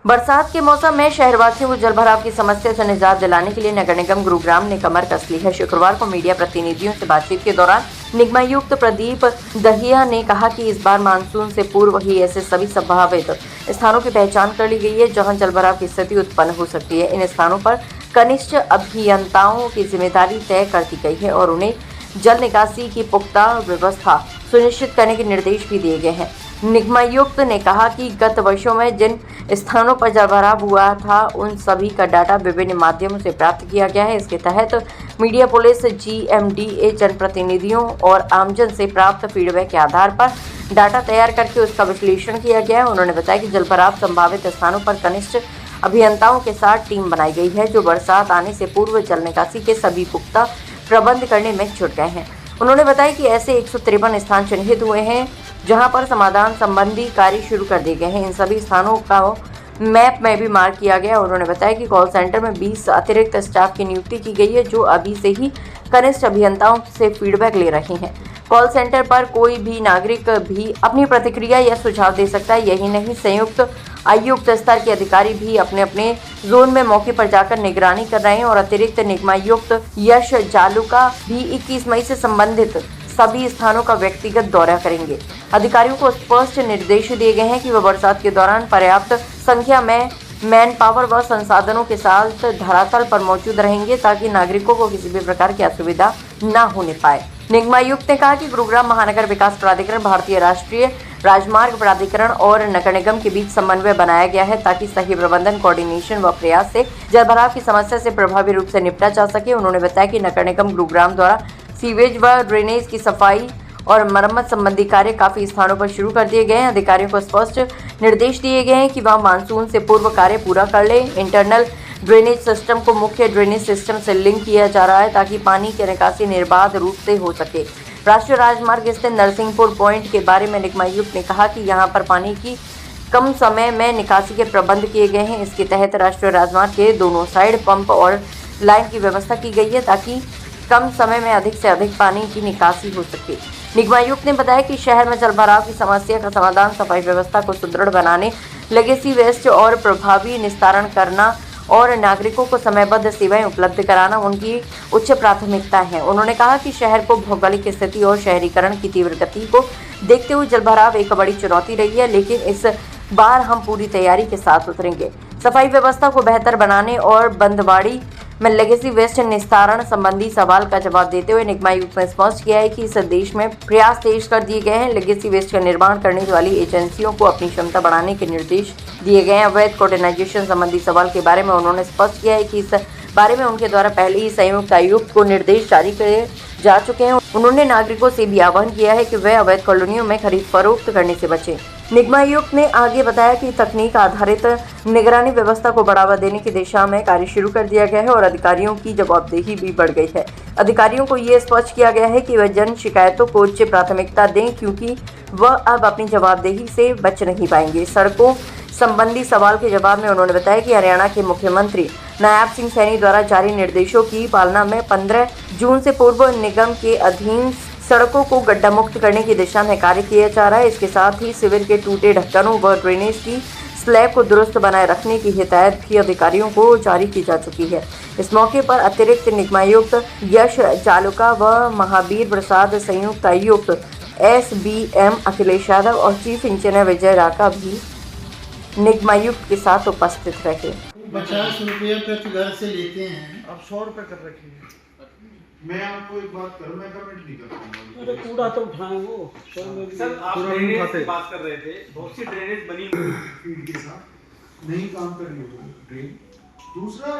बरसात के मौसम में शहरवासियों को जलभराव की समस्या से निजात दिलाने के लिए नगर निगम गुरुग्राम ने कमर कस ली है। शुक्रवार को मीडिया प्रतिनिधियों से बातचीत के दौरान निगमायुक्त प्रदीप दहिया ने कहा कि इस बार मानसून से पूर्व ही ऐसे सभी संभावित स्थानों की पहचान कर ली गई है जहां जलभराव की स्थिति उत्पन्न हो सकती है। इन स्थानों पर कनिष्ठ अभियंताओं की जिम्मेदारी तय कर दी गई है और उन्हें जल निकासी की पुख्ता व्यवस्था सुनिश्चित करने के निर्देश भी दिए गए हैं। निगमायुक्त ने कहा कि गत वर्षों में जिन स्थानों पर जलभराव हुआ था उन सभी का डाटा विभिन्न माध्यमों से प्राप्त किया गया है। इसके तहत मीडिया, पुलिस, GMDA, जनप्रतिनिधियों और आमजन से प्राप्त फीडबैक के आधार पर डाटा तैयार करके उसका विश्लेषण किया गया है। उन्होंने बताया कि जलभराव संभावित स्थानों पर कनिष्ठ अभियंताओं के साथ टीम बनाई गई है जो बरसात आने से पूर्व जल निकासी के सभी पुख्ता प्रबंध करने में जुट गए हैं। उन्होंने बताया कि ऐसे 153 स्थान चिन्हित हुए हैं जहां पर समाधान संबंधी कार्य शुरू कर दिए गए हैं। इन सभी स्थानों का मैप में भी मार्क किया गया। उन्होंने बताया कि कॉल सेंटर में 20 अतिरिक्त स्टाफ की नियुक्ति की गई है जो अभी से ही कनिष्ठ अभियंताओं से फीडबैक ले रहे हैं। कॉल सेंटर पर कोई भी नागरिक भी अपनी प्रतिक्रिया या सुझाव दे सकता है। यही नहीं, संयुक्त आयुक्त स्तर के अधिकारी भी अपने अपने जोन में मौके पर जाकर निगरानी कर रहे हैं और अतिरिक्त निगमायुक्त यश जालुका भी 21 मई से संबंधित सभी स्थानों का व्यक्तिगत दौरा करेंगे। अधिकारियों को स्पष्ट निर्देश दिए गए हैं कि वह बरसात के दौरान पर्याप्त संख्या में मैन पावर व संसाधनों के साथ धरातल पर मौजूद रहेंगे ताकि नागरिकों को किसी भी प्रकार की असुविधा न होने पाए। निगमायुक्त ने कहा कि गुरुग्राम महानगर विकास प्राधिकरण, भारतीय राष्ट्रीय राजमार्ग प्राधिकरण और नगर निगम के बीच समन्वय बनाया गया है ताकि सही प्रबंधन, कोऑर्डिनेशन व प्रयास से जलभराव की समस्या से प्रभावी रूप से निपटा जा सके। उन्होंने बताया कि नगर निगम गुरुग्राम द्वारा सीवेज व ड्रेनेज की सफाई और मरम्मत संबंधी कार्य काफी स्थानों पर शुरू कर दिए गए हैं। अधिकारियों को स्पष्ट निर्देश दिए गए हैं कि वह मानसून से पूर्व कार्य पूरा कर ले। इंटरनल ड्रेनेज सिस्टम को मुख्य ड्रेनेज सिस्टम से लिंक किया जा रहा है ताकि पानी की निकासी निर्बाध रूप से हो सके। राष्ट्रीय राजमार्ग स्थित नरसिंहपुर पॉइंट के बारे में निगमायुक्त ने कहा कि यहाँ पर पानी की कम समय में निकासी के प्रबंध किए गए हैं। इसके तहत राष्ट्रीय राजमार्ग के दोनों साइड पंप और लाइन की व्यवस्था की गई है ताकि कम समय में अधिक से अधिक पानी की निकासी हो सके। निगमायुक्त ने बताया कि शहर में जलभराव की समस्या का समाधान, सफाई व्यवस्था को सुदृढ़ बनाने, लेगेसी वेस्ट और प्रभावी निस्तारण करना और नागरिकों को समयबद्ध सेवाएं उपलब्ध कराना उनकी उच्च प्राथमिकता है। उन्होंने कहा कि शहर को भौगोलिक स्थिति और शहरीकरण की तीव्र गति को देखते हुए जलभराव एक बड़ी चुनौती रही है, लेकिन इस बार हम पूरी तैयारी के साथ उतरेंगे। सफाई व्यवस्था को बेहतर बनाने और बंदवाड़ी में लेगेसी वेस्ट निस्तारण संबंधी सवाल का जवाब देते हुए निगमायुक्त ने स्पष्ट किया है कि इस देश में प्रयास तेज कर दिए गए हैं। लेगेसी वेस्ट का निर्माण करने वाली एजेंसियों को अपनी क्षमता बढ़ाने के निर्देश दिए गए हैं। अवैध कोऑर्डिनेशन संबंधी सवाल के बारे में उन्होंने स्पष्ट किया है कि इस बारे में उनके द्वारा पहले ही संयुक्त आयुक्त को निर्देश जारी किए जा चुके हैं। उन्होंने नागरिकों से भी आह्वान किया है कि वे अवैध कॉलोनियों में खरीद फरोख्त करने से बचें। निगमायुक्त ने आगे बताया कि तकनीक आधारित निगरानी व्यवस्था को बढ़ावा देने की दिशा में कार्य शुरू कर दिया गया है और अधिकारियों की जवाबदेही भी बढ़ गई है। अधिकारियों को ये स्पष्ट किया गया है कि वह जन शिकायतों को उच्च प्राथमिकता दें क्योंकि वह अब अपनी जवाबदेही से बच नहीं पाएंगे। सड़कों संबंधी सवाल के जवाब में उन्होंने बताया कि हरियाणा के मुख्यमंत्री नायब सिंह सैनी द्वारा जारी निर्देशों की पालना में 15 जून से पूर्व निगम के अधीन सड़कों को गड्ढा मुक्त करने की दिशा में कार्य किया जा रहा है। इसके साथ ही सिविल के टूटे ढक्कनों व ड्रेनेज की स्लैब को दुरुस्त बनाए रखने की हिदायत भी अधिकारियों को जारी की जा चुकी है। इस मौके पर अतिरिक्त निगमायुक्त यश जालुका व महावीर प्रसाद, संयुक्त आयुक्त SBM अखिलेश यादव और चीफ इंजीनियर विजय राका भी निगमायुक्त के साथ उपस्थित रहे। 50 रुपये प्रति घर से लेते हैं, अब 100 रुपये कर रखिए। मैं आपको एक बात करूं, मैं कमेंट नहीं कर पाऊंगा। अरे कूड़ा तो उठाए वो सर, आप ड्रेनेज की बात कर रहे थे, बहुत सी ड्रेनेज बनी फीड के साथ नहीं काम कर रही होगी ड्रेन। दूसरा,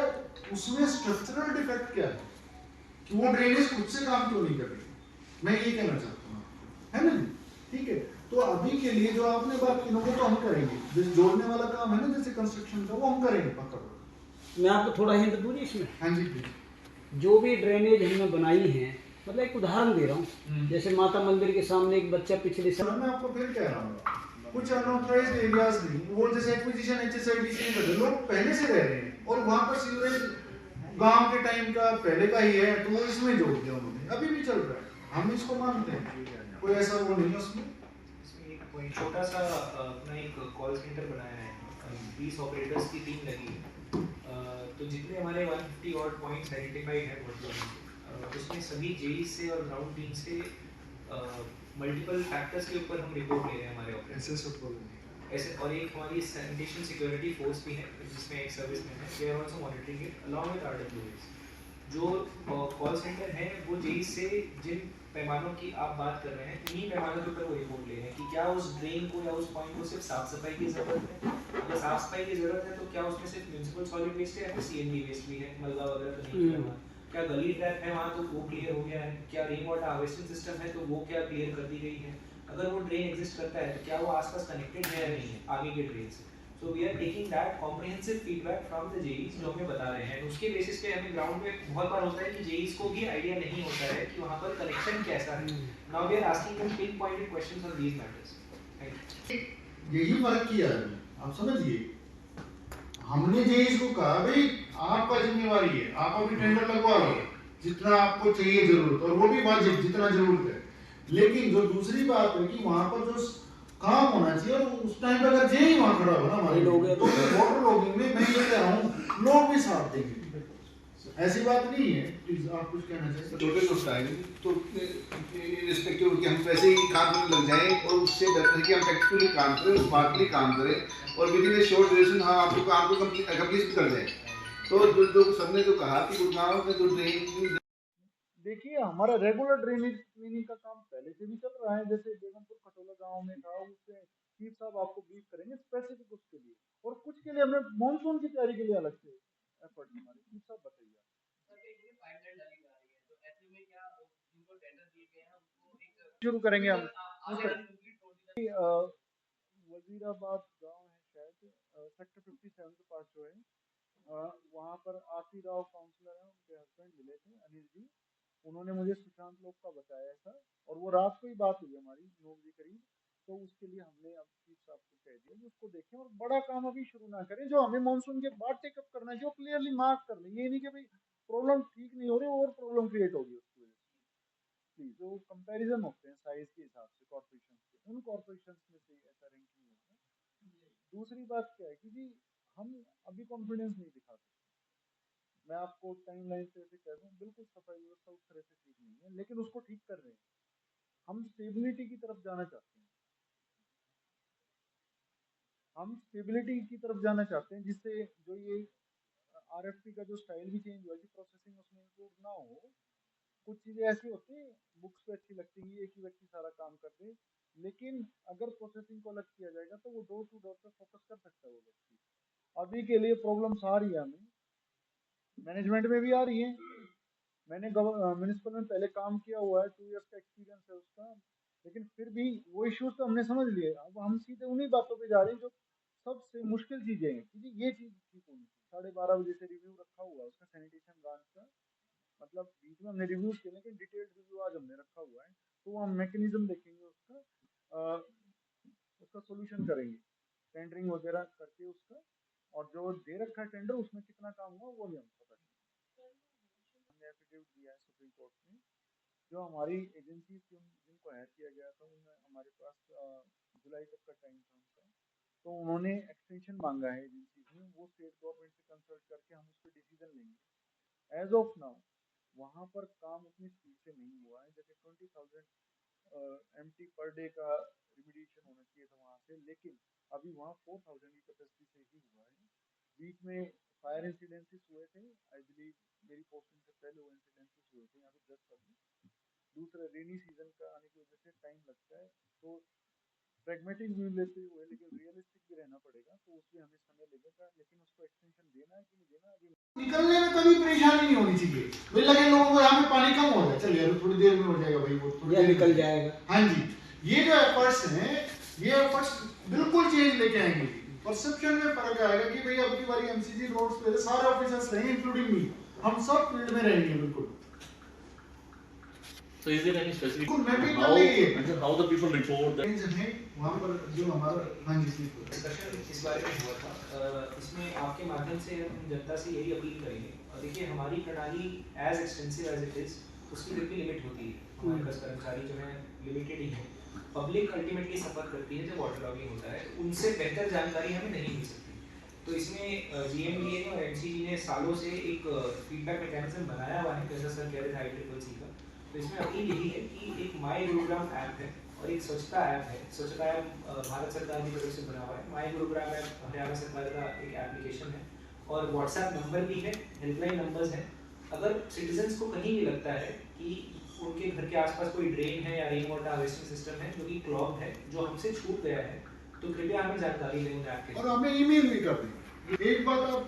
उसमें स्ट्रक्चरल डिफेक्ट क्या है कि वो ड्रेनेज खुद से काम क्यों नहीं कर रही, मैं ये कहना चाहता हूँ, है ना? ठीक है, तो अभी के लिए जो आपने बात की ना वो तो हम करेंगे, जिस जोड़ने वाला काम है ना जैसे कंस्ट्रक्शन का, वो हम करेंगे पक्का। मैं आपको थोड़ा हिंट दूँ इसमें। हाँ जी प्लीज। जो भी ड्रेनेज हमने बनाई है, मतलब एक उदाहरण दे रहा हूँ, जैसे माता मंदिर के सामने एक बच्चा पिछले साल, मैं आपको फिर कह रहा हूँ, कुछ अनऑथराइज्ड एरियाज नहीं, वो जैसे एक्विजिशन HSIDC में बदल, लोग पहले से रह रहे हैं और वहाँ पर सीवरेज गांव के टाइम का पहले का ही है, तो वो इसमें जोड़ दिया उन्होंने, अभी भी चल रहा है, हम इसको मानते हैं, कोई ऐसा वो नहीं है उसमें। कोई छोटा सा अपना एक कॉल सेंटर बनाया है 30 ऑपरेटर्स की टीम लगी है। तो जितने हमारे 150 और पॉइंट्स आइडेंटिफाइड हैं वर्तमान उसमें सभी जेई से और ग्राउंड टीम से मल्टीपल फैक्टर्स के ऊपर हम रिपोर्ट ले रहे हैं हमारे ऑपरेशन ऐसे। और एक हमारी सैनिटेशन सिक्योरिटी फोर्स भी है जिसमें एक सर्विसमैन है, we are also monitoring it along with RWS. जो कॉल सेंटर है वो जेई से जिन पैमानों की आप बात कर रहे हैं इन्हीं पैमानों के ऊपर वो रिपोर्ट ले रहे हैं कि क्या उस ड्रेन को या उस पॉइंट को सिर्फ साफ सफाई की ज़रूरत है। अगर साफ सफाई की ज़रूरत है तो क्या उसमें सिर्फ म्यूनसिपल सॉलिड वेस्ट है या फिर सीएनडी वेस्ट भी है, मलबा वगैरह तो नहीं है वहाँ। क्या गली ट्रैप है वहाँ तो वो क्लियर हो गया है। क्या रेन वाटर हार्वेस्टिंग सिस्टम है तो वो क्या क्लियर कर दी गई है। अगर वो ड्रेन एग्जिस्ट करता है तो क्या वो आसपास कनेक्टेड है या नहीं है आगे के ड्रेन से। So we are taking that comprehensive feedback from the JEEs जो हमें बता रहे हैं। उसके बेसिस पे हमें ग्राउंड पे बहुत बार होता है कि जेईज को भी आइडिया नहीं होता है कि वहाँ पर कनेक्शन कैसा है। Now we are asking them pin pointed questions on these matters. Thank you. यही फर्क किया है, आप समझिए। हमने जेईज को कहा भाई आपका जिम्मेवारी है, आप अभी टेंडर लगवा लो जितना आपको चाहिए जरूरत, और वो भी वाजिब जितना जरूरत है। लेकिन जो दूसरी बात है कि वहाँ पर जो काम होना चाहिए और उस टाइम पे अगर जेई वहाँ खड़ा हो ना हमारे लोग तो वाटर लॉगिंग में मैं ये कह रहा हूँ लोग भी साथ देंगे। ऐसी बात नहीं है। प्लीज आप कुछ कहना चाहिए। टोटल ऑफ टाइम तो रिस्पेक्टिव कि हम वैसे ही काम में लग जाएं और उससे बेहतर है कि हम टैक्टफुली काम करें, स्मार्टली काम करें और with in A short duration हम आपको काम को कंप्लीट कर दें। तो जो सबने जो कहा कि गुड़गांव में जो ड्रेन, देखिए हमारा रेगुलर ड्रेनेज क्लीनिंग का काम पहले से भी चल रहा है। जैसे बेगमपुर खटोला गांव में था, उससे चीफ साहब आपको ब्रीफ करेंगे स्पेसिफिक उसके लिए, और कुछ के लिए हमने मानसून की तैयारी के लिए अलग से एफर्ट हमारे चीफ साहब बताइए। शुरू करेंगे हम। वजीराबाद गांव है शायद सेक्टर 57 के पास जो है वहाँ पर आरती राव काउंसलर हैं, उनके हस्बैंड मिले थे अनिल जी। उन्होंने मुझे सुशांत लोग का बताया था और वो रात को ही बात हुई हमारी 9 बजे करीब। तो उसके लिए हमने अब चीफ साहब को कह दिया कि उसको देखें और बड़ा काम अभी शुरू ना करें। जो हमें मानसून के बाद टेकअप करना है जो क्लियरली मार्क कर लें, ये नहीं कि भाई प्रॉब्लम ठीक नहीं हो रही और प्रॉब्लम क्रिएट होगी उसकी वजह से। प्लीज जो कंपैरिजन होते हैं साइज के हिसाब से कॉर्पोरेशन के, उन कॉर्पोरेशन में से ऐसा रैंकिंग होगा। दूसरी बात क्या है कि जी हम अभी कॉन्फिडेंस नहीं दिखा सकते। मैं आपको टाइमलाइन से ऐसे कह दूं बिल्कुल सफाई व्यवस्था उस तरह से ठीक नहीं है, लेकिन उसको ठीक कर रहे हैं। हम स्टेबिलिटी की तरफ जाना चाहते हैं। हम स्टेबिलिटी की तरफ जाना चाहते हैं जिससे जो ये आरएफपी का जो स्टाइल भी चेंज हुआ कि प्रोसेसिंग उसमें इंक्लूड ना हो। कुछ चीजें ऐसी होती हैं बुक्स पे अच्छी लगती है एक ही व्यक्ति सारा काम कर दे, लेकिन अगर प्रोसेसिंग को अलग किया जाएगा तो वो डोर टू डोर पे फोकस कर सकता है वो व्यक्ति। अभी के लिए प्रॉब्लम्स आ रही है हमें, मैनेजमेंट में भी आ रही है। मैंने म्यूनिसिपल में पहले काम किया हुआ है, 2 इयर्स का एक्सपीरियंस है उसका, लेकिन फिर भी वो इश्यूज तो हमने समझ लिए। अब हम सीधे उन्हीं बातों पे जा रहे हैं जो सबसे मुश्किल चीजें हैं कि ये चीज ठीक होनी चाहिए। 12:30 बजे से रिव्यू रखा हुआ है उसका सैनिटेशन ब्रांच का, मतलब बीच में हमने रिव्यूज किए लेकिन डिटेल्ड रिव्यू आज हमने रखा हुआ है। तो हम मैकेनिज्म देखेंगे उसका सोल्यूशन करेंगे टेंडरिंग वगैरह करके उसका, और जो दे रखा है टेंडर उसमें कितना काम हुआ वो भी हम पता करेंगे। हमने एफिडेविट दिया है सुप्रीम कोर्ट में। जो हमारी एजेंसी थी जिनको हायर किया गया था उनमें हमारे पास जुलाई तक का टाइम था उनका, तो उन्होंने एक्सटेंशन मांगा है एजेंसी ने। वो स्टेट गवर्नमेंट से कंसल्ट करके हम उस पर डिसीजन लेंगे। एज ऑफ नाउ वहाँ पर काम उतनी स्पीड से नहीं हुआ है। जैसे 20,000 एमटी पर डे का रिमिडिएशन होना चाहिए था वहाँ से, लेकिन अभी वहाँ 4,000 की कैपेसिटी से ही हुआ है। बीच में फायर इंसिडेंसेस हुए थे, आई बिलीव मेरी पोस्टिंग से पहले वो इंसिडेंसेस हुए थे यहाँ पे 10 अभी। दूसरा रेनी सीजन का आने की वजह से टाइम लगता है, तो प्रैग्मेटिक व्यू लेते हुए लेकिन रियलिस्टिक भी रहना पड़ेगा, तो उसमें हमें समय लगेगा। लेकिन उसको एक्सटेंशन देना है कि नहीं देना अभी निकलने में कभी परेशानी नहीं होनी चाहिए। भाई लगे लोगों को यहाँ पे पानी कम हो जाए, चलिए अभी थोड़ी देर में हो जाएगा भाई, वो थोड़ी देर निकल जाएगा। हाँ जी, ये जो एफर्ट्स हैं ये एफर्ट्स बिल्कुल चेंज लेके आएंगे। परसेप्शन में फर्क आएगा कि भाई अब की बारी एमसीजी रोड्स पे सारे ऑफिसर्स रहेंगे इंक्लूडिंग मी, हम सब फील्ड में रहेंगे बिल्कुल। So is there any specific how the people report that? वहाँ पर जो हमारा हाँ जी डिस्कशन इस बारे में हुआ था। इसमें आपके माध्यम से हम जनता से यही अपील करेंगे। और देखिए हमारी प्रणाली as extensive as it is उसकी भी लिमिट होती है। हमारे पास कर्मचारी जो है लिमिटेड ही है। पब्लिक अल्टीमेटली सफर करती है जब वाटर लॉगिंग होता है, उनसे बेहतर जानकारी हमें नहीं मिल सकती। तो इसमें GMDA और NCG ने सालों से एक फीडबैक मैकेनिज्म बनाया हुआ है, जैसा सर कह रहे थे IEEE का। तो इसमें अपील यही है कि एक माई गुरुग्राम ऐप है और एक स्वच्छता ऐप है। स्वच्छता ऐप भारत सरकार की तरफ से बना हुआ है, माई गुरुग्राम ऐप हरियाणा सरकार का एक एप्लीकेशन है और व्हाट्सएप नंबर भी है, हेल्पलाइन नंबर्स हैं। अगर सिटीजन्स को कहीं भी लगता है कि उनके घर के आसपास कोई ड्रेन है या रेन वाटर हार्वेस्टिंग सिस्टम है जो कि क्लॉग्ड है, जो हमसे छूट गया है, तो कृपया हमें जानकारी दें उन ऐप के। और हमें ईमेल भी कर दें। एक बात आप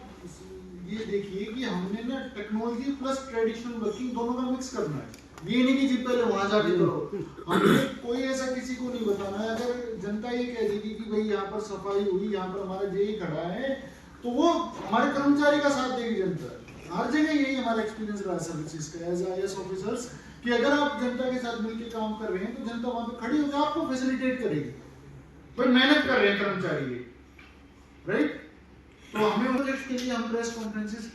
ये देखिए कि हमने ना टेक्नोलॉजी प्लस ट्रेडिशनल वर्किंग दोनों का मिक्स करना है। ये नहीं कि जी पहले वहां जाके करो। हमने कोई ऐसा किसी को नहीं बताना है। अगर जनता ये कह देगी कि भाई यहाँ पर सफाई हुई, यहाँ पर हमारा जेई खड़ा है, तो वो हमारे कर्मचारी का साथ देगी जनता। हर जगह यही हमारा एक्सपीरियंस रहा है सर्विसेज का एज IAS ऑफिसर्स कि अगर आप जनता के साथ मिलकर काम कर रहे हैं तो जनता वहां पर खड़ी होकर आपको फैसिलिटेट करेगी। भाई मेहनत कर रहे हैं कर्मचारी, राइट? तो हमें प्रोजेक्ट के लिए हम प्रेस कॉन्फ्रेंसेस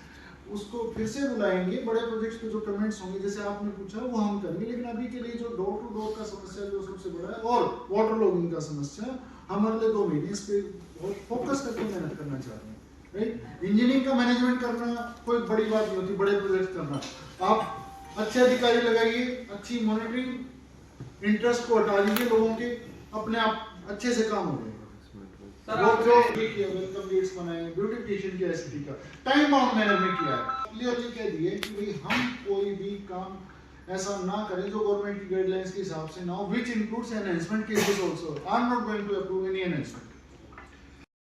उसको फिर से बुलाएंगे। बड़े प्रोजेक्ट्स पे जो कमेंट्स होंगे जैसे आपने पूछा वो हम करेंगे, लेकिन अभी के लिए जो डोर टू डोर का समस्या जो सबसे बड़ा है और वाटर लॉगिंग का समस्या, हम अगले 2 महीने इस पे बहुत फोकस करके मेहनत करना चाह रहे हैं, राइट? इंजीनियरिंग का मैनेजमेंट करना कोई बड़ी बात नहीं होती, बड़े प्रोजेक्ट करना। आप अच्छे अधिकारी लगाइए, अच्छी मॉनिटरिंग, इंटरेस्ट को हटा दीजिए लोगों के, अपने आप अच्छे से काम हो जाएगा। लोग जो वेलकम गेट्स बनाए, ब्यूटिफिकेशन की एसिटी का टाइम बाउंड मैनर में किया है, क्लियरली कह दिए कि भाई हम कोई भी काम ऐसा ना करें जो गवर्नमेंट की गाइडलाइंस के हिसाब से ना हो, which includes enhancement cases also. I am not going to approve any enhancement.